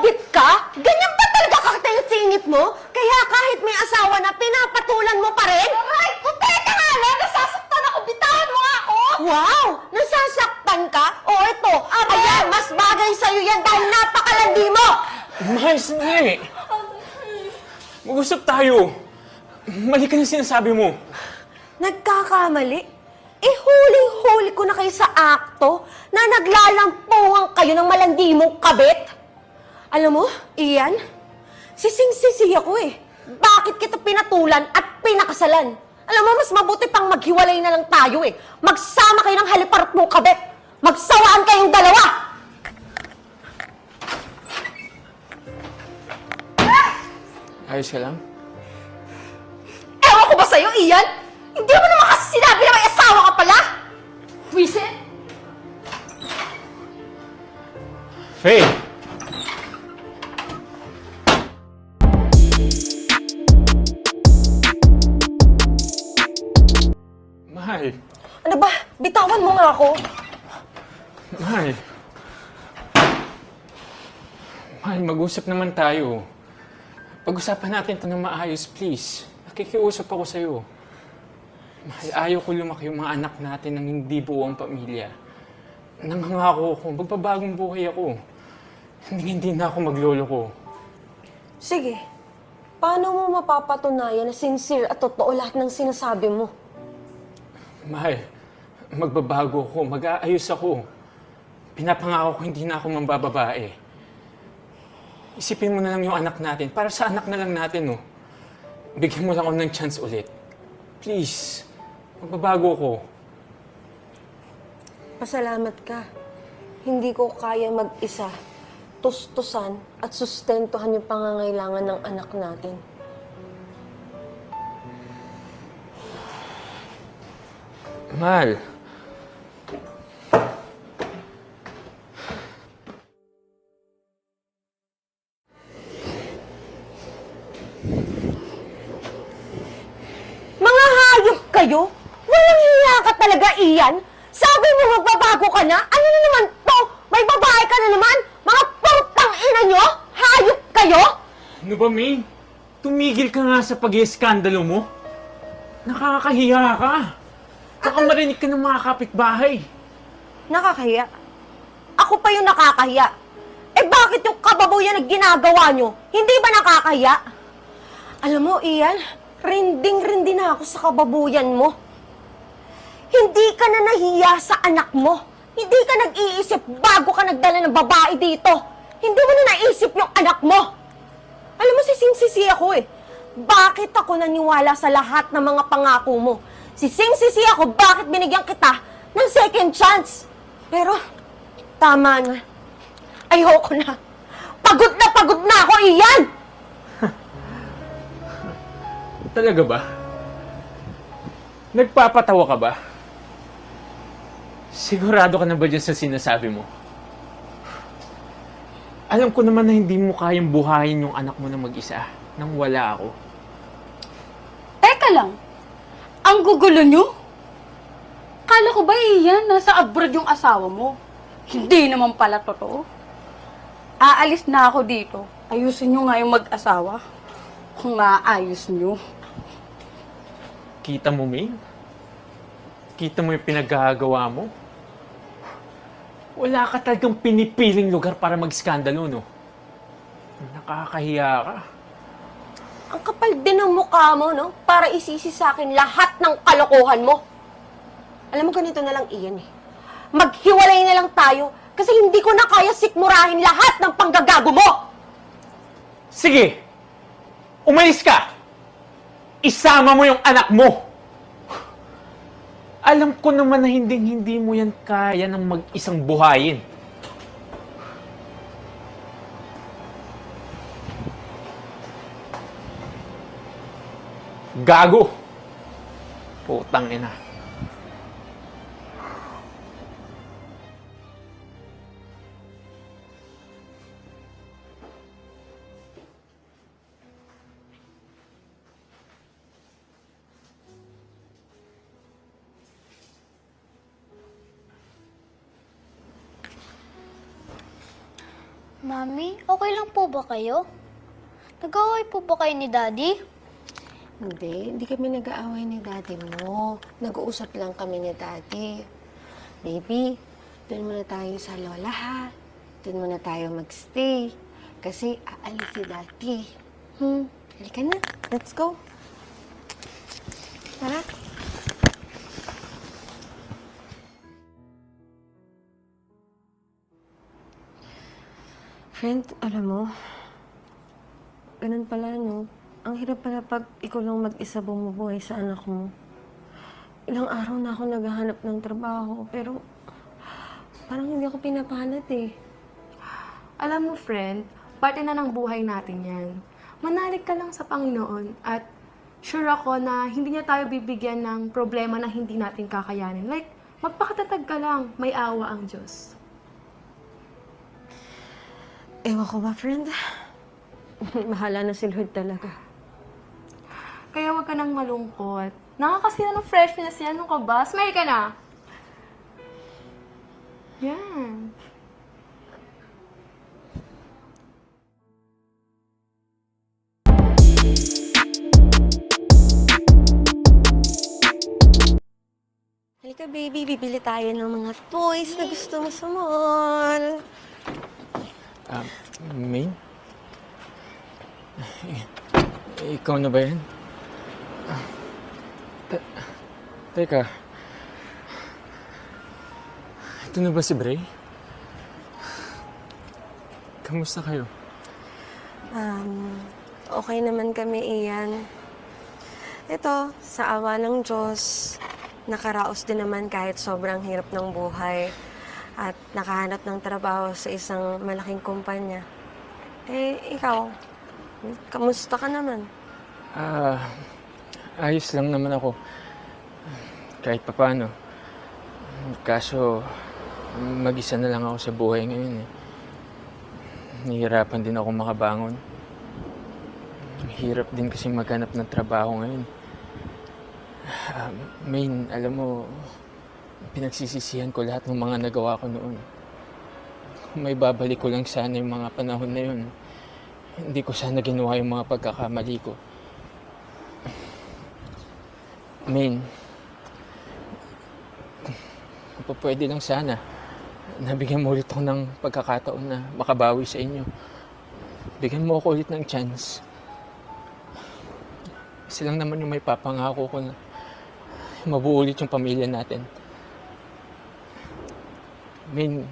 kabit ka? Ganyan ba talaga kakatayo-singit mo? Kaya kahit may asawa na, pinapatulan mo pa rin? Ay, teka nga lang! Nasasaktan ako! Bitawan mo nga ako! Wow! Nasasaktan ka? O ito, ayan, mas bagay sa'yo yan dahil napakalandi mo! Mahal, sandali. Mag-usap tayo. Mali ka na sinasabi mo. Nagkakamali? Eh, huling-huli ko na kayo sa akto na naglalampungan kayo ng malandi mong kabit. Alam mo, Ian, sising-sisi ako eh. Bakit kita pinatulan at pinakasalan? Alam mo, mas mabuti pang maghiwalay na lang tayo eh. Magsama kayo ng haliparot mong kabit. Magsawaan kayong dalawa. Ayos ka lang? Ewan ko ba sa'yo, Ian? Hindi mo naman kasi sinabi na may asawa ka pala! Wisit? Faye! Mahal. Ano ba? Bitawan mo nga ako. Mahal. Mahal, mag-usap naman tayo. Pag-usapan natin ito ng maayos, please. Nakikiusap ako sa'yo. Mahal, ayaw ko lumaki yung mga anak natin ng hindi buong pamilya. Nangangako ako, magbabagong buhay ako. Hindi na ako magloloko. Sige. Paano mo mapapatunayan na sincere at totoo lahat ng sinasabi mo? Mahal, magbabago ako, mag-aayos ako. Pinapangako ko hindi na ako mambababae. Isipin mo na lang yung anak natin. Para sa anak na lang natin, no? Bigyan mo lang ako ng chance ulit. Please, magbabago ko. Pasalamat ka. Hindi ko kaya mag-isa, tustusan at sustentuhan yung pangangailangan ng anak natin. Mahal. Mga hayop kayo? Walang hiya ka talaga, Ian? Sabi mo magbabago ka na? Ano na naman to? May babae ka na naman? Mga putang ina nyo? Hayop kayo? Ano ba, May? Tumigil ka nga sa pag-ieskandalo mo. Nakakahiya ka. Baka marinig ka ng mga kapitbahay. Nakakahiya? Ako pa yung nakakahiya. Eh bakit yung kababuyan na ginagawa nyo? Hindi ba nakakahiya? Alam mo, Ian, rinding-rindi na ako sa kababuyan mo. Hindi ka na nahiya sa anak mo. Hindi ka nag-iisip bago ka nagdala ng babae dito. Hindi mo na naisip yung anak mo. Alam mo, sising-sisi ako eh. Bakit ako naniwala sa lahat ng mga pangako mo? Sising-sisi ako bakit binigyan kita ng second chance. Pero, tama na. Ayoko na. Pagod na ako, Ian! Talaga ba? Nagpapatawa ka ba? Sigurado ka na ba dyan sa sinasabi mo? Alam ko naman na hindi mo kayang buhayin yung anak mo na mag-isa nang wala ako. Teka lang, ang gugulo nyo? Kala ko ba iyan, nasa abroad yung asawa mo? Hindi naman pala totoo. Aalis na ako dito. Ayusin nyo nga yung mag-asawa. Kung maayos nyo. Kita mo, May? Kita mo yung pinaggagawa mo? Wala ka talagang pinipiling lugar para mag-skandalo, no? Nakakahiya ka. Ang kapal din ng mukha mo, no? Para isisi sa akin lahat ng kalokohan mo. Alam mo, ganito na lang, Ian eh. Maghiwalay na lang tayo kasi hindi ko na kaya sikmurahin lahat ng panggagago mo! Sige! Umalis ka! Isama mo yung anak mo! Alam ko naman na hindi mo yan kaya ng mag-isang buhayin. Gago! Putang ina. Mami, okay lang po ba kayo? Nag-away po ba kayo ni Daddy? Hindi kami nag-aaway ni Daddy mo. Nag-uusap lang kami ni Daddy. Baby, doon muna tayo sa lola ha. Doon muna tayo magstay. Kasi aalis si Daddy. Halika na. Let's go. Tara. Friend, alam mo, ganun pala, no? Ang hirap pala pag ikaw lang mag-isa bumubuhay sa anak mo. Ilang araw na ako naghahanap ng trabaho, pero parang hindi ako pinapahanap eh. Alam mo, friend, parte na ng buhay natin yan. Manalig ka lang sa Panginoon at sure ako na hindi niya tayo bibigyan ng problema na hindi natin kakayanin. Like, magpakatatag ka lang, may awa ang Diyos. Ewan ko ba, friend? Bahala na si Lord talaga. Kaya wag ka nang malungkot. Nakakasira ng freshness yan. Ano ka ba? Smile ka na! Yan. Halika, baby. Bibili tayo ng mga toys na gusto mo sa mall. Main? Ikaw na ba yan? Teka. Ito na ba si Bray? Kamusta kayo? Okay naman kami, Ian. Ito, sa awa ng Diyos, nakaraos din naman kahit sobrang hirap ng buhay at nakahanap ng trabaho sa isang malaking kumpanya. Ikaw, kamusta ka naman? Ayos lang naman ako. Kahit papano. Kaso, mag-isa na lang ako sa buhay ngayon eh. Nahihirapan din ako makabangon. Hirap din kasi maghanap ng trabaho ngayon. Main, alam mo, pinagsisisihan ko lahat ng mga nagawa ko noon. May babalik ko lang sana yung mga panahon na yun. Hindi ko sana ginawa yung mga pagkakamali ko. Main, kung pa pwede lang sana, nabigyan mo ulit ako ng pagkakataon na makabawi sa inyo. Bigyan mo ako ulit ng chance. Kasi lang naman yung may papangako ko na mabuo ulit yung pamilya natin. Main,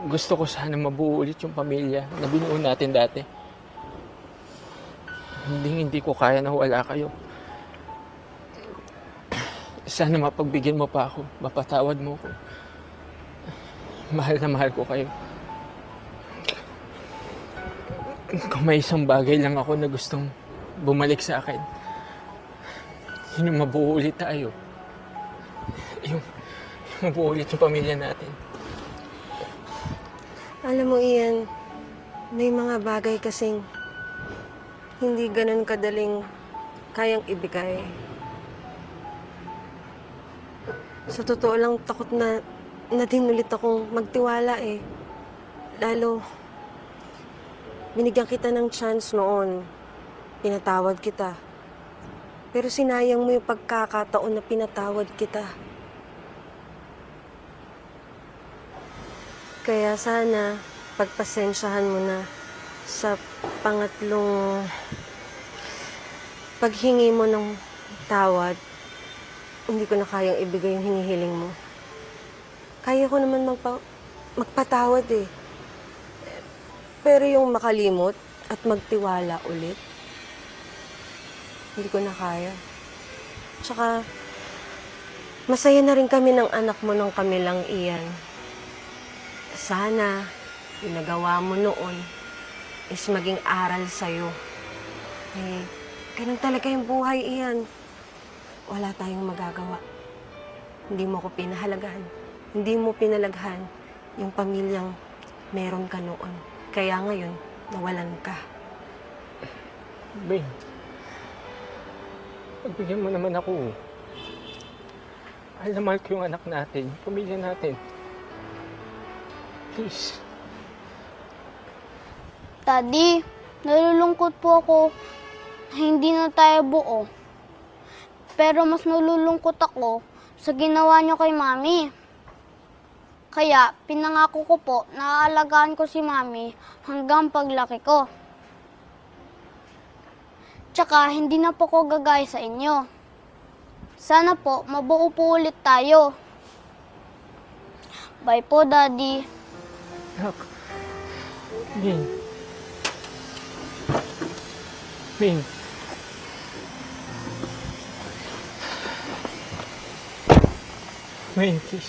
gusto ko sana mabuo ulit yung pamilya na binuo natin dati. Hindi ko kaya na wala kayo. Sana mapagbigyan mo pa ako, mapatawad mo ko. Mahal na mahal ko kayo. Kung may isang bagay lang ako na gustong bumalik sa akin, yun yung mabuo ulit tayo. Yung mabuo ulit yung pamilya natin. Alam mo, Ian, may mga bagay kasing hindi ganun kadaling kayang ibigay. Sa totoo lang, takot na din ulit akong magtiwala eh. Lalo, binigyan kita ng chance noon. Pinatawad kita. Pero sinayang mo yung pagkakataon na pinatawad kita. Kaya sana, pagpasensyahan mo na sa pangatlong paghingi mo ng tawad. Hindi ko na kayang ibigay yung hinihiling mo. Kaya ko naman magpatawad eh. Pero yung makalimot at magtiwala ulit, hindi ko na kaya. Tsaka, masaya na rin kami ng anak mo nung kami lang, Ian. Sana, yung nagawa mo noon is maging aral sa'yo. Ganun talaga yung buhay, Ian. Wala tayong magagawa. Hindi mo ko pinahalagahan. Hindi mo pinalaghan yung pamilyang meron ka noon. Kaya ngayon, nawalan ka. Babe, pagbigyan mo naman ako. Mahal na mahal ko yung anak natin, yung pamilya natin. Please. Daddy, nalulungkot po ako na hindi na tayo buo. Pero mas nalulungkot ako sa ginawa niyo kay Mami. Kaya pinangako ko po na aalagaan ko si Mami hanggang paglaki ko. Tsaka hindi na po ko gagaya sa inyo. Sana po mabuo po ulit tayo. Bye po, Daddy. Anak. Min. Min. Min, please.